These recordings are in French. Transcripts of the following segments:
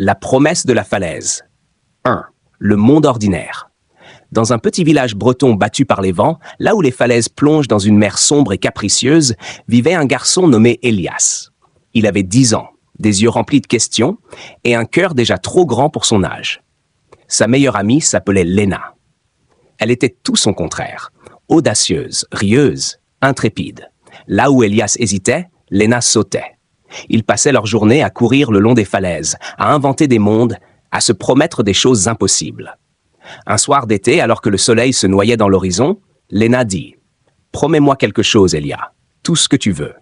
La promesse de la falaise. 1. Le monde ordinaire. Dans un petit village breton battu par les vents, là où les falaises plongent dans une mer sombre et capricieuse, vivait un garçon nommé Elias. Il avait 10 ans, des yeux remplis de questions et un cœur déjà trop grand pour son âge. Sa meilleure amie s'appelait Léna. Elle était tout son contraire, audacieuse, rieuse, intrépide. Là où Elias hésitait, Léna sautait. Ils passaient leur journée à courir le long des falaises, à inventer des mondes, à se promettre des choses impossibles. Un soir d'été, alors que le soleil se noyait dans l'horizon, Léna dit « Promets-moi quelque chose, Elia, tout ce que tu veux.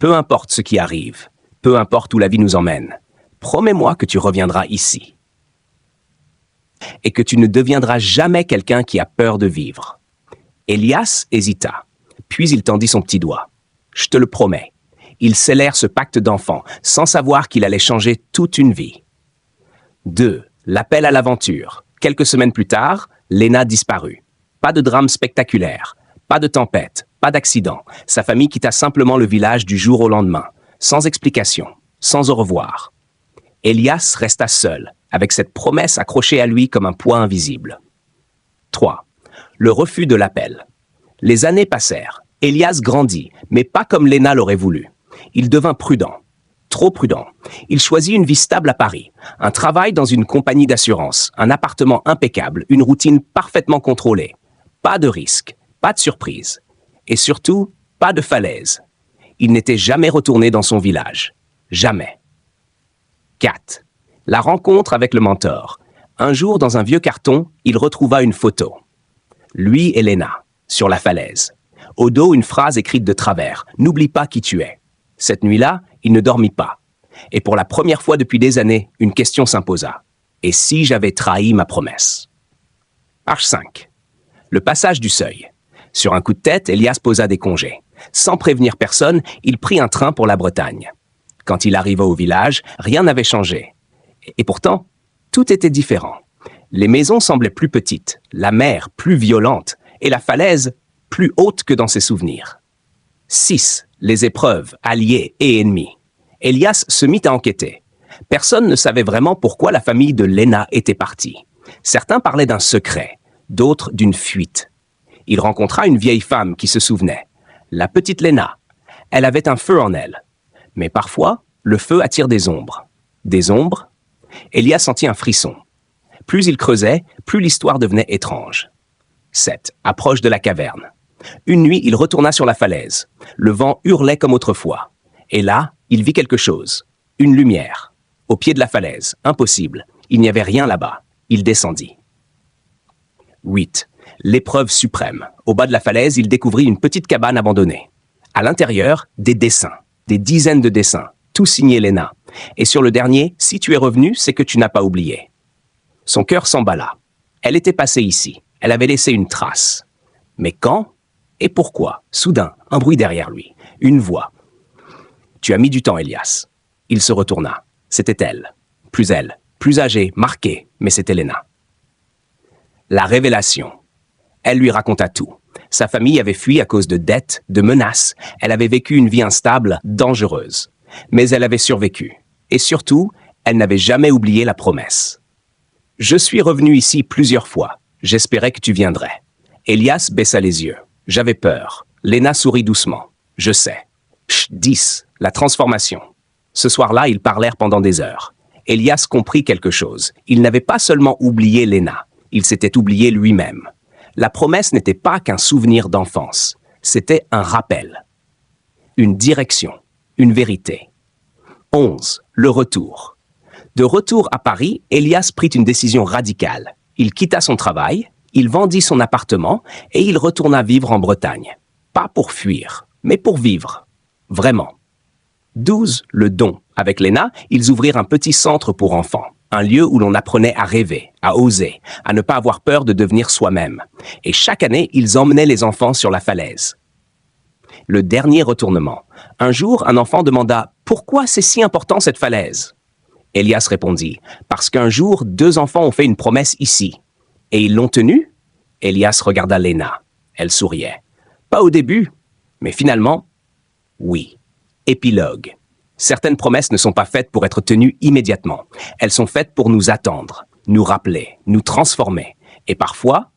Peu importe ce qui arrive, peu importe où la vie nous emmène. Promets-moi que tu reviendras ici. Et que tu ne deviendras jamais quelqu'un qui a peur de vivre. » Elias hésita, puis il tendit son petit doigt. « Je te le promets. » Ils scellèrent ce pacte d'enfant, sans savoir qu'il allait changer toute une vie. 2. L'appel à l'aventure. Quelques semaines plus tard, Léna disparut. Pas de drame spectaculaire, pas de tempête, pas d'accident. Sa famille quitta simplement le village du jour au lendemain, sans explication, sans au revoir. Elias resta seul, avec cette promesse accrochée à lui comme un poids invisible. 3. Le refus de l'appel. Les années passèrent. Elias grandit, mais pas comme Léna l'aurait voulu. Il devint prudent, trop prudent. Il choisit une vie stable à Paris, un travail dans une compagnie d'assurance, un appartement impeccable, une routine parfaitement contrôlée. Pas de risque, pas de surprise. Et surtout, pas de falaise. Il n'était jamais retourné dans son village. Jamais. 4. La rencontre avec le mentor. Un jour, dans un vieux carton, il retrouva une photo. Lui et Léna, sur la falaise. Au dos, une phrase écrite de travers. « N'oublie pas qui tu es ». Cette nuit-là, il ne dormit pas. Et pour la première fois depuis des années, une question s'imposa. Et si j'avais trahi ma promesse? Page 5. Le passage du seuil. Sur un coup de tête, Elias posa des congés. Sans prévenir personne, il prit un train pour la Bretagne. Quand il arriva au village, rien n'avait changé. Et pourtant, tout était différent. Les maisons semblaient plus petites, la mer plus violente et la falaise plus haute que dans ses souvenirs. 6. Les épreuves, alliés et ennemis. Elias se mit à enquêter. Personne ne savait vraiment pourquoi la famille de Léna était partie. Certains parlaient d'un secret, d'autres d'une fuite. Il rencontra une vieille femme qui se souvenait. La petite Léna. Elle avait un feu en elle. Mais parfois, le feu attire des ombres. Des ombres? Elias sentit un frisson. Plus il creusait, plus l'histoire devenait étrange. 7. Approche de la caverne. Une nuit, il retourna sur la falaise. Le vent hurlait comme autrefois. Et là, il vit quelque chose. Une lumière. Au pied de la falaise. Impossible. Il n'y avait rien là-bas. Il descendit. 8. L'épreuve suprême. Au bas de la falaise, il découvrit une petite cabane abandonnée. À l'intérieur, des dessins. Des dizaines de dessins. Tout signé Léna. Et sur le dernier, si tu es revenu, c'est que tu n'as pas oublié. Son cœur s'emballa. Elle était passée ici. Elle avait laissé une trace. Mais quand? Et pourquoi? Soudain, un bruit derrière lui. Une voix. « Tu as mis du temps, Elias. » Il se retourna. C'était elle. Plus âgée, marquée, mais c'était Léna. La révélation. Elle lui raconta tout. Sa famille avait fui à cause de dettes, de menaces. Elle avait vécu une vie instable, dangereuse. Mais elle avait survécu. Et surtout, elle n'avait jamais oublié la promesse. « Je suis revenu ici plusieurs fois. J'espérais que tu viendrais. » Elias baissa les yeux. « J'avais peur. » Léna sourit doucement. « Je sais. » Chut, 10. La transformation. Ce soir-là, ils parlèrent pendant des heures. Elias comprit quelque chose. Il n'avait pas seulement oublié Léna. Il s'était oublié lui-même. La promesse n'était pas qu'un souvenir d'enfance. C'était un rappel. Une direction. Une vérité. 11. Le retour. De retour à Paris, Elias prit une décision radicale. Il quitta son travail, il vendit son appartement et il retourna vivre en Bretagne. Pas pour fuir, mais pour vivre. Vraiment. 12. Le don. Avec Léna, ils ouvrirent un petit centre pour enfants. Un lieu où l'on apprenait à rêver, à oser, à ne pas avoir peur de devenir soi-même. Et chaque année, ils emmenaient les enfants sur la falaise. Le dernier retournement. Un jour, un enfant demanda « Pourquoi c'est si important cette falaise ?» Elias répondit « Parce qu'un jour, 2 enfants ont fait une promesse ici. Et ils l'ont tenue ?» Elias regarda Léna. Elle souriait. « Pas au début, mais finalement, oui. » Épilogue. Certaines promesses ne sont pas faites pour être tenues immédiatement. Elles sont faites pour nous attendre, nous rappeler, nous transformer. Et parfois,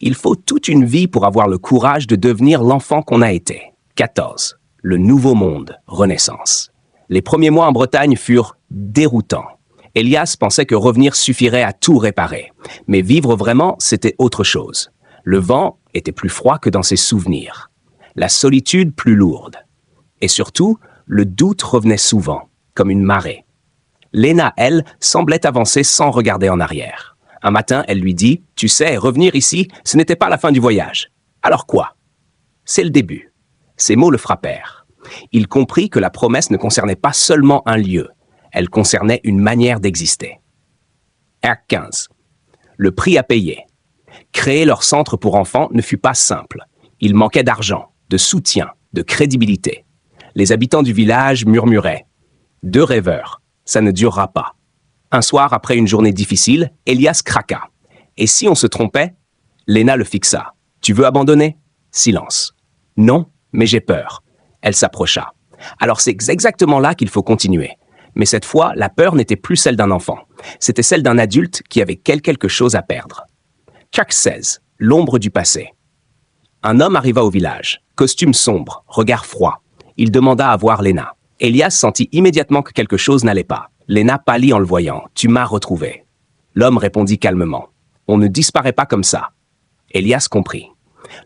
il faut toute une vie pour avoir le courage de devenir l'enfant qu'on a été. 14. Le nouveau monde, Renaissance. Les premiers mois en Bretagne furent déroutants. Elias pensait que revenir suffirait à tout réparer. Mais vivre vraiment, c'était autre chose. Le vent était plus froid que dans ses souvenirs. La solitude plus lourde. Et surtout, le doute revenait souvent, comme une marée. Léna, elle, semblait avancer sans regarder en arrière. Un matin, elle lui dit « Tu sais, revenir ici, ce n'était pas la fin du voyage. Alors quoi ?» C'est le début. Ces mots le frappèrent. Il comprit que la promesse ne concernait pas seulement un lieu, elle concernait une manière d'exister. Acte 15. Le prix à payer. Créer leur centre pour enfants ne fut pas simple. Il manquait d'argent, de soutien, de crédibilité. Les habitants du village murmuraient « Deux rêveurs, ça ne durera pas. » Un soir, après une journée difficile, Elias craqua. Et si on se trompait? Léna le fixa. « Tu veux abandonner ?» Silence. « Non, mais j'ai peur. » Elle s'approcha. Alors c'est exactement là qu'il faut continuer. Mais cette fois, la peur n'était plus celle d'un enfant. C'était celle d'un adulte qui avait quelque chose à perdre. Chaque 16, l'ombre du passé. Un homme arriva au village, costume sombre, regard froid. Il demanda à voir Léna. Elias sentit immédiatement que quelque chose n'allait pas. Léna pâlit en le voyant. « Tu m'as retrouvé. » L'homme répondit calmement. « On ne disparaît pas comme ça. » Elias comprit.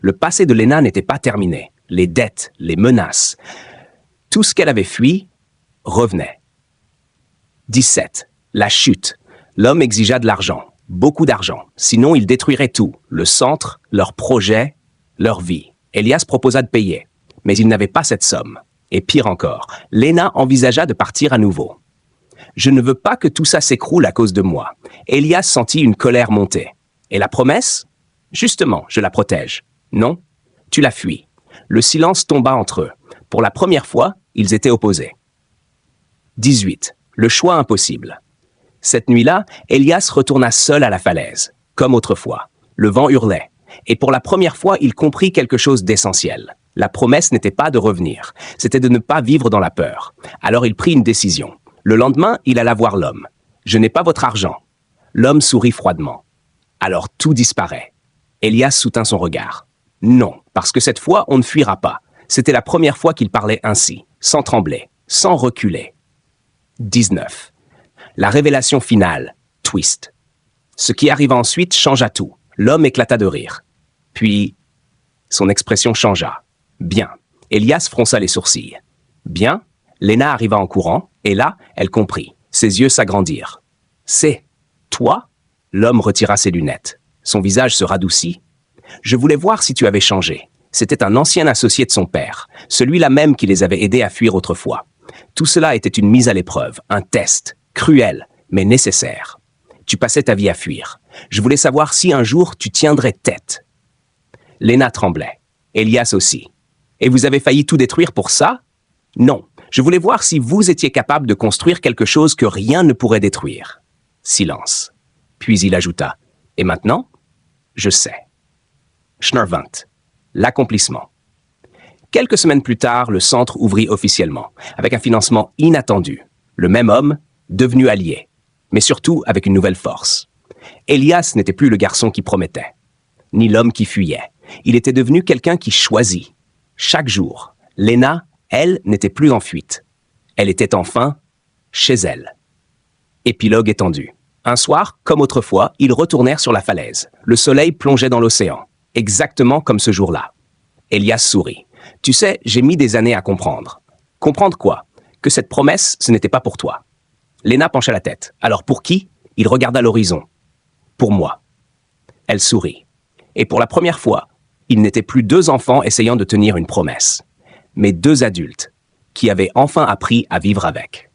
Le passé de Léna n'était pas terminé. Les dettes, les menaces, tout ce qu'elle avait fui revenait. 17. La chute. L'homme exigea de l'argent, beaucoup d'argent. Sinon, il détruirait tout, le centre, leur projet, leur vie. Elias proposa de payer, mais il n'avait pas cette somme. Et pire encore, Léna envisagea de partir à nouveau. « Je ne veux pas que tout ça s'écroule à cause de moi. » Elias sentit une colère monter. « Et la promesse ? Justement, je la protège. Non, tu la fuis. » Le silence tomba entre eux. Pour la première fois, ils étaient opposés. 18. Le choix impossible. Cette nuit-là, Elias retourna seul à la falaise, comme autrefois. Le vent hurlait. Et pour la première fois, il comprit quelque chose d'essentiel. La promesse n'était pas de revenir, c'était de ne pas vivre dans la peur. Alors il prit une décision. Le lendemain, il alla voir l'homme. « Je n'ai pas votre argent. » L'homme sourit froidement. Alors tout disparaît. Elias soutint son regard. Non, parce que cette fois, on ne fuira pas. C'était la première fois qu'il parlait ainsi, sans trembler, sans reculer. 19. La révélation finale, twist. Ce qui arriva ensuite changea tout. L'homme éclata de rire. Puis, son expression changea. Bien. Elias fronça les sourcils. Bien. Léna arriva en courant, et là, elle comprit. Ses yeux s'agrandirent. C'est toi? L'homme retira ses lunettes. Son visage se radoucit. Je voulais voir si tu avais changé. C'était un ancien associé de son père, celui-là même qui les avait aidés à fuir autrefois. Tout cela était une mise à l'épreuve, un test, cruel, mais nécessaire. Tu passais ta vie à fuir. Je voulais savoir si un jour tu tiendrais tête. Léna tremblait. Elias aussi. Et vous avez failli tout détruire pour ça? Non. Je voulais voir si vous étiez capable de construire quelque chose que rien ne pourrait détruire. Silence. Puis il ajouta. Et maintenant? Je sais. Schnervant. L'accomplissement. Quelques semaines plus tard, le centre ouvrit officiellement, avec un financement inattendu. Le même homme, devenu allié, mais surtout avec une nouvelle force. Elias n'était plus le garçon qui promettait, ni l'homme qui fuyait. Il était devenu quelqu'un qui choisit. Chaque jour, Léna, elle, n'était plus en fuite. Elle était enfin chez elle. Épilogue étendu. Un soir, comme autrefois, ils retournèrent sur la falaise. Le soleil plongeait dans l'océan, exactement comme ce jour-là. Elias sourit. « Tu sais, j'ai mis des années à comprendre. » « Comprendre quoi? Que cette promesse, ce n'était pas pour toi. » Léna pencha la tête. « Alors pour qui? » Il regarda l'horizon. « Pour moi. » Elle sourit. Et pour la première fois, ils n'étaient plus deux enfants essayant de tenir une promesse, mais deux adultes qui avaient enfin appris à vivre avec.